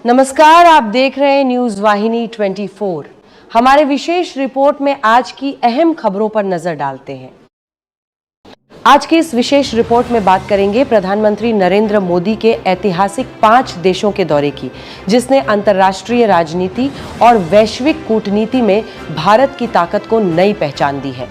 नमस्कार, आप देख रहे हैं न्यूज वाहिनी 24। हमारे विशेष रिपोर्ट में आज की अहम खबरों पर नजर डालते हैं। आज की इस विशेष रिपोर्ट में बात करेंगे प्रधानमंत्री नरेंद्र मोदी के ऐतिहासिक 5 देशों के दौरे की, जिसने अंतर्राष्ट्रीय राजनीति और वैश्विक कूटनीति में भारत की ताकत को नई पहचान दी है।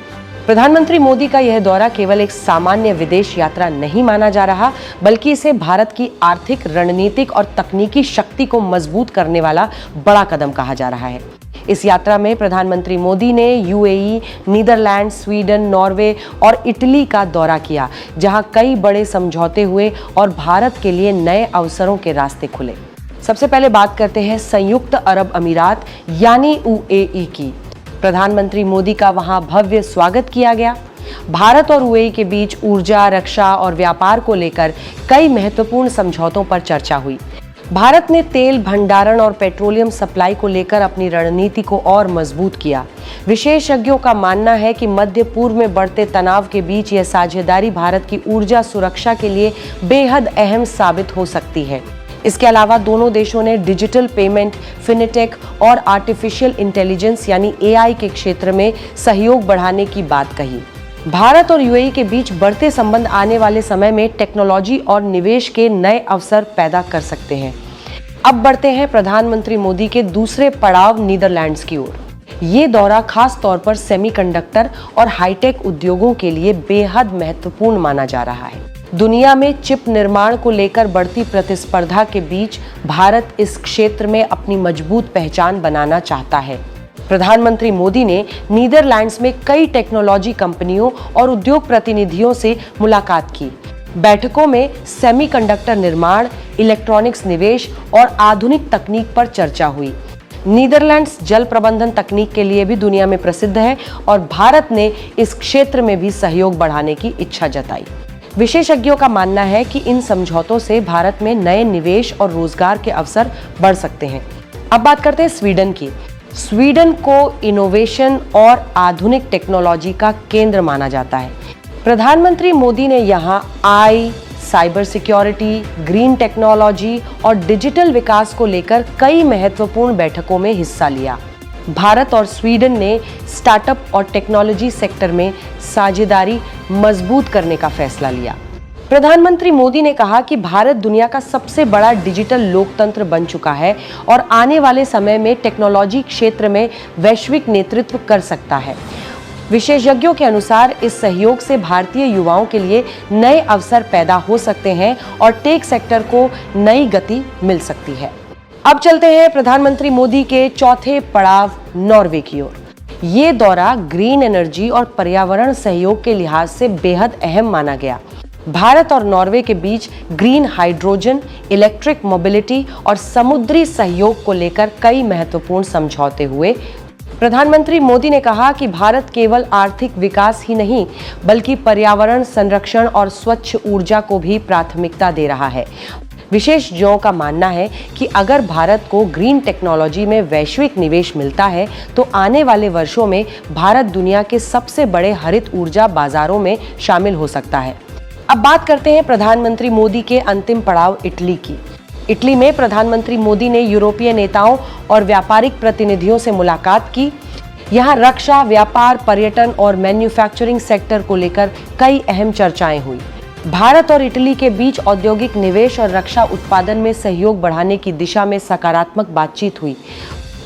प्रधानमंत्री मोदी का यह दौरा केवल एक सामान्य विदेश यात्रा नहीं माना जा रहा, बल्कि इसे भारत की आर्थिक, रणनीतिक और तकनीकी शक्ति को मजबूत करने वाला बड़ा कदम कहा जा रहा है। इस यात्रा में प्रधानमंत्री मोदी ने यूएई, नीदरलैंड, स्वीडन, नॉर्वे और इटली का दौरा किया, जहां कई बड़े समझौते हुए और भारत के लिए नए अवसरों के रास्ते खुले। सबसे पहले बात करते हैं संयुक्त अरब अमीरात यानी यूएई की। प्रधानमंत्री मोदी का वहां भव्य स्वागत किया गया। भारत और यूएई के बीच ऊर्जा, रक्षा और व्यापार को लेकर कई महत्वपूर्ण समझौतों पर चर्चा हुई। भारत ने तेल भंडारण और पेट्रोलियम सप्लाई को लेकर अपनी रणनीति को और मजबूत किया। विशेषज्ञों का मानना है कि मध्य पूर्व में बढ़ते तनाव के बीच यह साझेदारी भारत की ऊर्जा सुरक्षा के लिए बेहद अहम साबित हो सकती है। इसके अलावा दोनों देशों ने डिजिटल पेमेंट, फिनटेक और आर्टिफिशियल इंटेलिजेंस यानी एआई के क्षेत्र में सहयोग बढ़ाने की बात कही। भारत और यूएई के बीच बढ़ते संबंध आने वाले समय में टेक्नोलॉजी और निवेश के नए अवसर पैदा कर सकते हैं। अब बढ़ते हैं प्रधानमंत्री मोदी के दूसरे पड़ाव नीदरलैंड्स की ओर। ये दौरा खास तौर पर सेमीकंडक्टर और हाईटेक उद्योगों के लिए बेहद महत्वपूर्ण माना जा रहा है। दुनिया में चिप निर्माण को लेकर बढ़ती प्रतिस्पर्धा के बीच भारत इस क्षेत्र में अपनी मजबूत पहचान बनाना चाहता है। प्रधानमंत्री मोदी ने नीदरलैंड्स में कई टेक्नोलॉजी कंपनियों और उद्योग प्रतिनिधियों से मुलाकात की। बैठकों में सेमीकंडक्टर निर्माण, इलेक्ट्रॉनिक्स निवेश और आधुनिक तकनीक पर चर्चा हुई। नीदरलैंड्स जल प्रबंधन तकनीक के लिए भी दुनिया में प्रसिद्ध है और भारत ने इस क्षेत्र में भी सहयोग बढ़ाने की इच्छा जताई। विशेषज्ञों का मानना है कि इन समझौतों से भारत में नए निवेश और रोजगार के अवसर बढ़ सकते हैं। अब बात करते हैं स्वीडन की। स्वीडन को इनोवेशन और आधुनिक टेक्नोलॉजी का केंद्र माना जाता है। प्रधानमंत्री मोदी ने यहाँ आई, साइबर सिक्योरिटी, ग्रीन टेक्नोलॉजी और डिजिटल विकास को लेकर कई महत्वपूर्ण बैठकों में हिस्सा लिया। भारत और स्वीडन ने स्टार्टअप और टेक्नोलॉजी सेक्टर में साझेदारी मजबूत करने का फैसला लिया। प्रधानमंत्री मोदी ने कहा कि भारत दुनिया का सबसे बड़ा डिजिटल लोकतंत्र बन चुका है और आने वाले समय में टेक्नोलॉजी क्षेत्र में वैश्विक नेतृत्व कर सकता है। विशेषज्ञों के अनुसार इस सहयोग से भारतीय युवाओं के लिए नए अवसर पैदा हो सकते हैं और टेक सेक्टर को नई गति मिल सकती है। अब चलते हैं प्रधानमंत्री मोदी के चौथे पड़ाव नॉर्वे की ओर। ये दौरा ग्रीन एनर्जी और पर्यावरण सहयोग के लिहाज से बेहद अहम माना गया। भारत और नॉर्वे के बीच ग्रीन हाइड्रोजन, इलेक्ट्रिक मोबिलिटी और समुद्री सहयोग को लेकर कई महत्वपूर्ण समझौते हुए। प्रधानमंत्री मोदी ने कहा कि भारत केवल आर्थिक विकास ही नहीं, बल्कि पर्यावरण संरक्षण और स्वच्छ ऊर्जा को भी प्राथमिकता दे रहा है। विशेषज्ञों का मानना है कि अगर भारत को ग्रीन टेक्नोलॉजी में वैश्विक निवेश मिलता है तो आने वाले वर्षों में भारत दुनिया के सबसे बड़े हरित ऊर्जा बाजारों में शामिल हो सकता है। अब बात करते हैं प्रधानमंत्री मोदी के अंतिम पड़ाव इटली की। इटली में प्रधानमंत्री मोदी ने यूरोपीय नेताओं और व्यापारिक प्रतिनिधियों से मुलाकात की। यहाँ रक्षा, व्यापार, पर्यटन और मैन्युफैक्चरिंग सेक्टर को लेकर कई अहम चर्चाएं हुई। भारत और इटली के बीच औद्योगिक निवेश और रक्षा उत्पादन में सहयोग बढ़ाने की दिशा में सकारात्मक बातचीत हुई।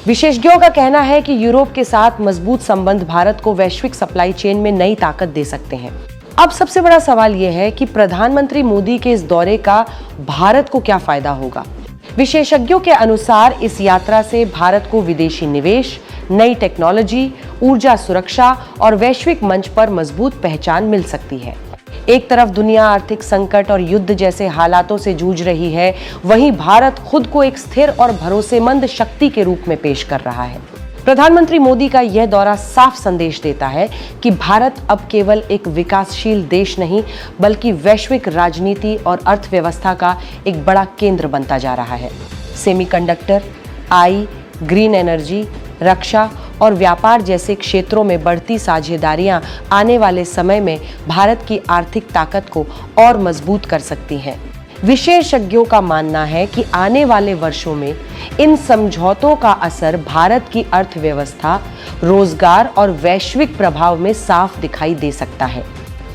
विशेषज्ञों का कहना है कि यूरोप के साथ मजबूत संबंध भारत को वैश्विक सप्लाई चेन में नई ताकत दे सकते हैं। अब सबसे बड़ा सवाल यह है कि प्रधानमंत्री मोदी के इस दौरे का भारत को क्या फायदा होगा। विशेषज्ञों के अनुसार इस यात्रा से भारत को विदेशी निवेश, नई टेक्नोलॉजी, ऊर्जा सुरक्षा और वैश्विक मंच पर मजबूत पहचान मिल सकती है। एक तरफ दुनिया आर्थिक संकट और युद्ध जैसे हालातों से जूझ रही है, वहीं भारत खुद को एक स्थिर और भरोसेमंद शक्ति के रूप में पेश कर रहा है। प्रधानमंत्री मोदी का यह दौरा साफ संदेश देता है कि भारत अब केवल एक विकासशील देश नहीं, बल्कि वैश्विक राजनीति और अर्थव्यवस्था का एक बड़ा केंद्र बनता जा रहा है। सेमीकंडक्टर, आई, ग्रीन एनर्जी, रक्षा और व्यापार जैसे क्षेत्रों में बढ़ती साझेदारियां आने वाले समय में भारत की आर्थिक ताकत को और मजबूत कर सकती हैं। विशेषज्ञों का मानना है कि आने वाले वर्षों में इन समझौतों का असर भारत की अर्थव्यवस्था, रोजगार और वैश्विक प्रभाव में साफ दिखाई दे सकता है।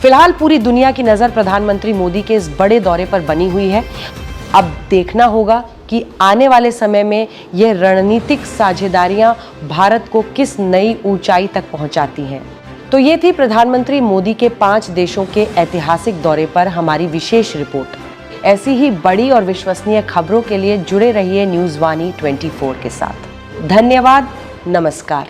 फिलहाल पूरी दुनिया की नजर प्रधानमंत्री मोदी के इस बड़े दौरे पर बनी हुई है। अब देखना होगा कि आने वाले समय में यह रणनीतिक साझेदारियां भारत को किस नई ऊंचाई तक पहुंचाती हैं। तो ये थी प्रधानमंत्री मोदी के 5 देशों के ऐतिहासिक दौरे पर हमारी विशेष रिपोर्ट। ऐसी ही बड़ी और विश्वसनीय खबरों के लिए जुड़े रहिए न्यूज़ वाणी 24 के साथ। धन्यवाद, नमस्कार।